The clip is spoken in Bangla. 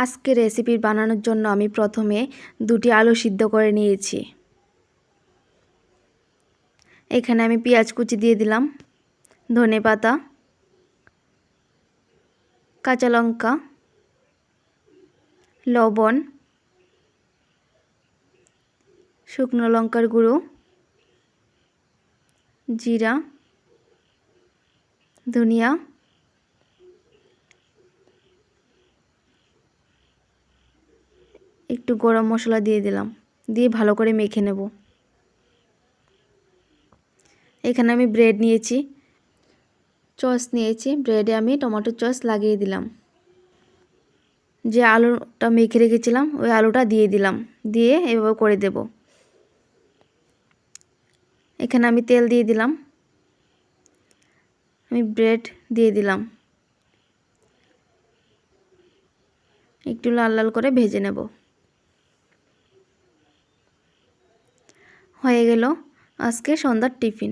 আজকে রেসিপি বানানোর জন্য আমি প্রথমে দুটি আলু সিদ্ধ করে নিয়েছি। এখানে আমি পেঁয়াজ কুচি দিয়ে দিলাম, ধনেপাতা, কাঁচা লঙ্কা, লবণ, শুকনো লঙ্কার গুঁড়ো, জিরা, ধনিয়া, একটু গরম মশলা দিয়ে দিলাম, দিয়ে ভালো করে মেখে নেব। এখানে আমি ব্রেড নিয়েছি, সস নিয়েছি, ব্রেডে আমি টমেটো সস লাগিয়ে দিলাম। যে আলুটা মেখে রেখেছিলাম ওই আলুটা দিয়ে দিলাম, দিয়ে এভাবে করে দেব। এখানে আমি তেল দিয়ে দিলাম, আমি ব্রেড দিয়ে দিলাম, একটু লাল লাল করে ভেজে নেব। হয়ে গেল আজকে সন্ধ্যার টিফিন।